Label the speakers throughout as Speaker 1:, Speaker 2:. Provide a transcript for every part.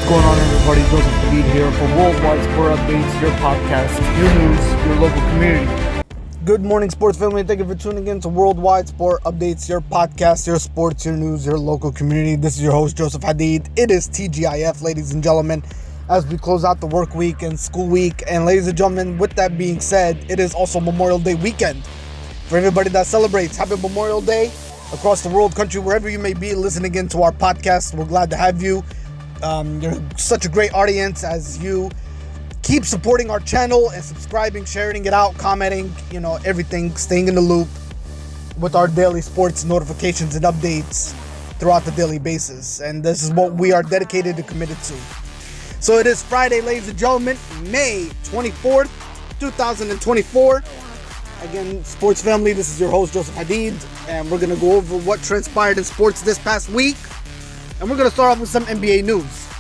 Speaker 1: going on, everybody? Joseph Hadid here for Worldwide Sport Updates, your podcast, your news, your local community. Good morning, sports family. Thank you for tuning in to Worldwide Sport Updates, your podcast, your sports, your news, your local community. This is your host, Joseph Hadid. It is TGIF, ladies and gentlemen, as we close out the work week and school week. And ladies and gentlemen, with that being said, it is also Memorial Day weekend. For everybody that celebrates, happy Memorial Day across the world, country, wherever you may be listening into our podcast. We're glad to have you. You're such a great audience as you keep supporting our channel and subscribing, sharing it out, commenting, everything, staying in the loop with our daily sports notifications and updates throughout the daily basis. And this is what we are dedicated and committed to. So it is Friday, ladies and gentlemen, May 24th, 2024. Again, sports family, this is your host, Joseph Hadid, and we're going to go over what transpired in sports this past week. And we're going to start off with some NBA news.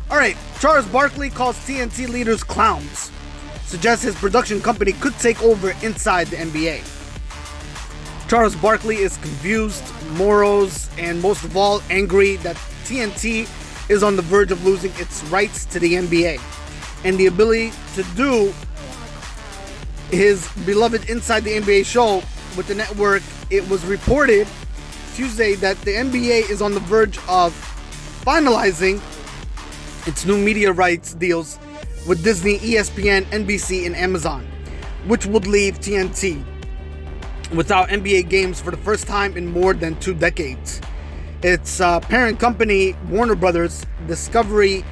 Speaker 1: All right, Charles Barkley calls TNT leaders clowns. Suggests his production company could take over inside the NBA. Charles Barkley is confused, morose, and most of all, angry that TNT is on the verge of losing its rights to the NBA and the ability to do his beloved Inside the NBA show with the network. It was reported Tuesday that the NBA is on the verge of finalizing its new media rights deals with Disney, ESPN, NBC, and Amazon, which would leave TNT without NBA games for the first time in more than 2 decades. Its parent company, Warner Brothers Discovery,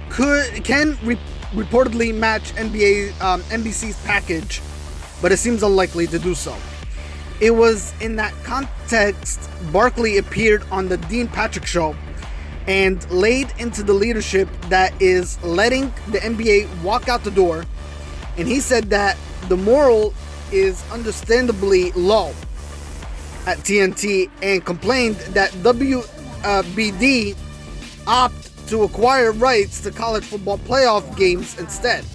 Speaker 1: can reportedly match NBC's package, but it seems unlikely to do so. It was in that context Barkley appeared on the Dean Patrick Show and laid into the leadership that is letting the NBA walk out the door, and he said that the moral is understandably low at TNT and complained that WBD opt to acquire rights to college football playoff games instead.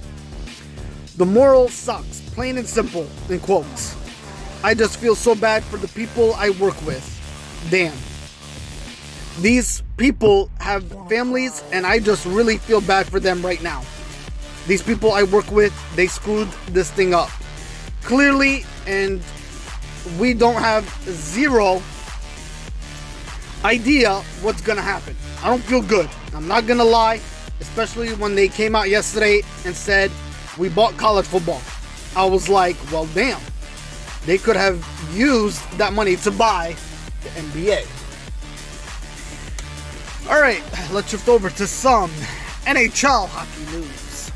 Speaker 1: The moral sucks, plain and simple, in quotes. I just feel so bad for the people I work with. Damn. These people have families, and I just really feel bad for them right now. These people I work with, they screwed this thing up clearly, and we don't have zero idea what's gonna happen. I don't feel good. I'm not gonna lie, especially when they came out yesterday and said we bought college football. I was like, well, damn. They could have used that money to buy the NBA. All right, let's shift over to some NHL hockey news.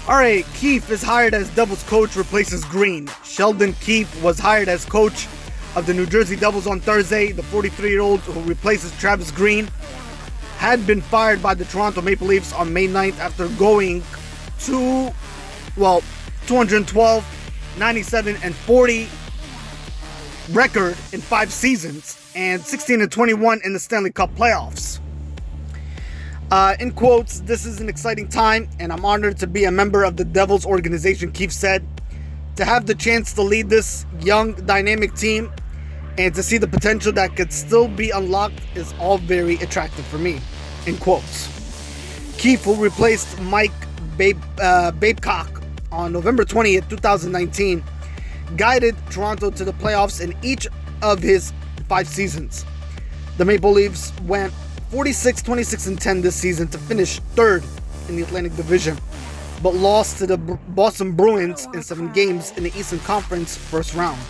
Speaker 1: All right, Keefe is hired as Devils coach, replaces Green. Sheldon Keefe was hired as coach of the New Jersey Devils on Thursday. The 43-year-old who replaces Travis Green had been fired by the Toronto Maple Leafs on May 9th after going 212, 97, and 40 record in 5 seasons and 16 and 21 in the Stanley Cup playoffs. In quotes, this is an exciting time and I'm honored to be a member of the Devils organization, Keefe said. To have the chance to lead this young, dynamic team and to see the potential that could still be unlocked is all very attractive for me, in quotes. Keefe, who replaced Mike Babcock on November 20th, 2019, guided Toronto to the playoffs in each of his 5 seasons. The Maple Leafs went 46, 26, and 10 this season to finish 3rd in the Atlantic Division, but lost to the Boston Bruins in 7 games in the Eastern Conference first round.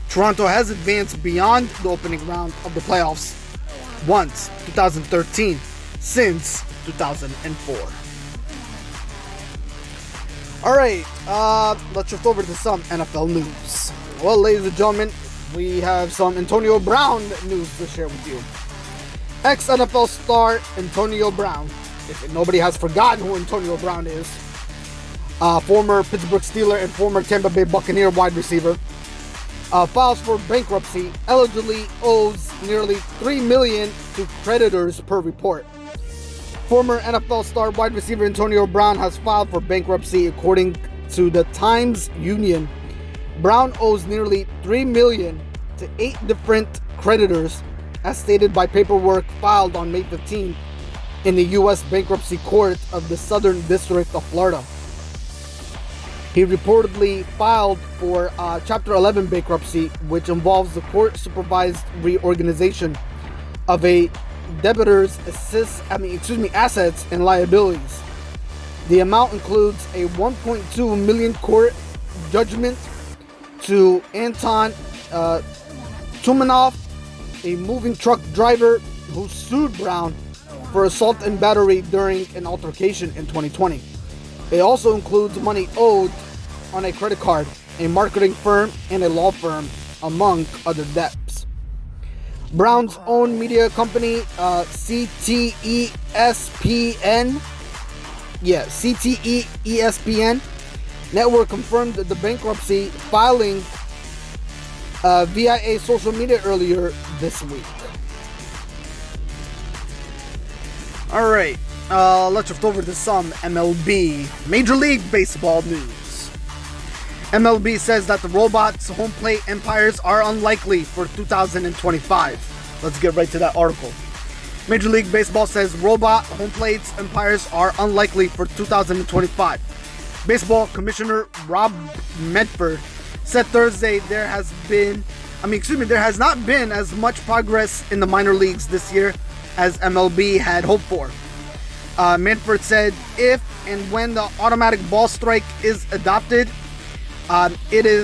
Speaker 1: Toronto has advanced beyond the opening round of the playoffs once, 2013, since 2004. All right, let's shift over to some NFL news. Well, ladies and gentlemen, we have some Antonio Brown news to share with you. Ex-NFL star Antonio Brown, if nobody has forgotten who Antonio Brown is, former Pittsburgh Steeler and former Tampa Bay Buccaneer wide receiver, files for bankruptcy, allegedly owes nearly $3 million to creditors per report. Former NFL star wide receiver Antonio Brown has filed for bankruptcy according to the Times Union. Brown owes nearly $3 million to 8 different creditors as stated by paperwork filed on May 15th in the U.S. Bankruptcy Court of the Southern District of Florida. He reportedly filed for Chapter 11 bankruptcy, which involves the court-supervised reorganization of a debtor's assets and liabilities. The amount includes a $1.2 million court judgment to Anton Tumanov, a moving truck driver who sued Bruyne for assault and battery during an altercation in 2020. It also includes money owed on a credit card, a marketing firm, and a law firm, among other debts. Bruyne's own media company, CTESPN network confirmed the bankruptcy filing via a social media earlier this week. All right, let's shift over to some MLB, Major League Baseball news. MLB says that the robots home plate umpires are unlikely for 2025. Let's get right to that article. Major League Baseball says robot home plates umpires are unlikely for 2025. Baseball Commissioner Rob Manfred said Thursday there has not been as much progress in the minor leagues this year as MLB had hoped for. Manfred said if and when the automatic ball strike is adopted, it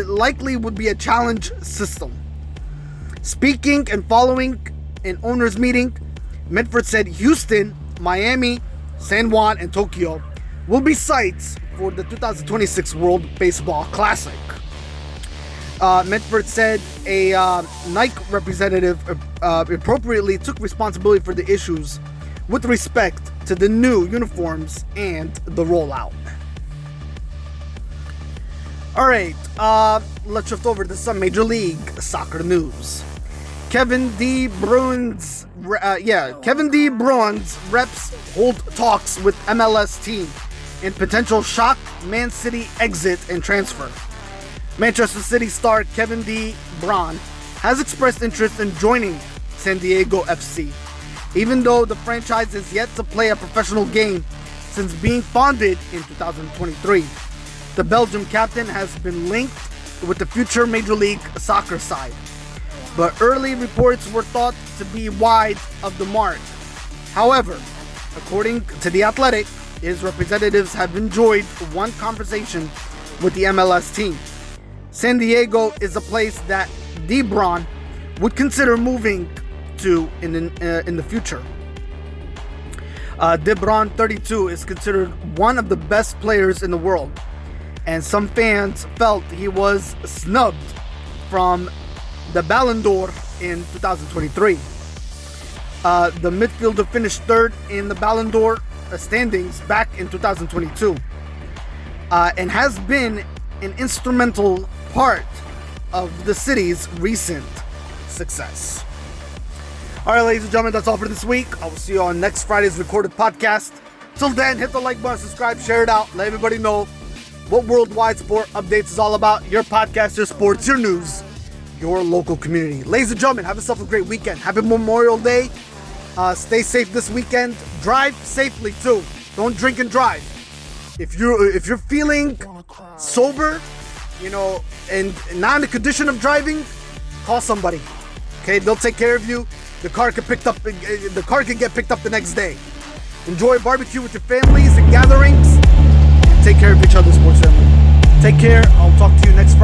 Speaker 1: likely would be a challenge system. Speaking and following an owners meeting, Manfred said Houston, Miami, San Juan, and Tokyo will be sites for the 2026 World Baseball Classic. Manfred said a Nike representative appropriately took responsibility for the issues with respect to the new uniforms and the rollout. All right, let's shift over to some Major League Soccer news. Kevin D. Bruyne's reps hold talks with MLS team in potential shock Man City exit and transfer. Manchester City star Kevin D. Bruyne has expressed interest in joining San Diego FC, even though the franchise is yet to play a professional game since being founded in 2023. The Belgium captain has been linked with the future Major League Soccer side, but early reports were thought to be wide of the mark. However, according to The Athletic, his representatives have enjoyed one conversation with the MLS team. San Diego is a place that De Bruyne would consider moving to in the future. De Bruyne, 32, is considered one of the best players in the world, and some fans felt he was snubbed from the Ballon d'Or in 2023. The midfielder finished third in the Ballon d'Or standings back in 2022 and has been an instrumental part of the city's recent success. All right, ladies and gentlemen, that's all for this week. I will see you on next Friday's recorded podcast. Till then, hit the like button, subscribe, share it out, let everybody know what Worldwide Sport Updates is all about. Your podcast, your sports, your news, your local community. Ladies and gentlemen, have yourself a great weekend. Happy Memorial Day. Stay safe this weekend. Drive safely too. Don't drink and drive. If you're feeling sober, and not in the condition of driving, call somebody. Okay, they'll take care of you. The car can get picked up the next day. Enjoy barbecue with your families and gatherings, and take care of each other, sports family. Take care. I'll talk to you next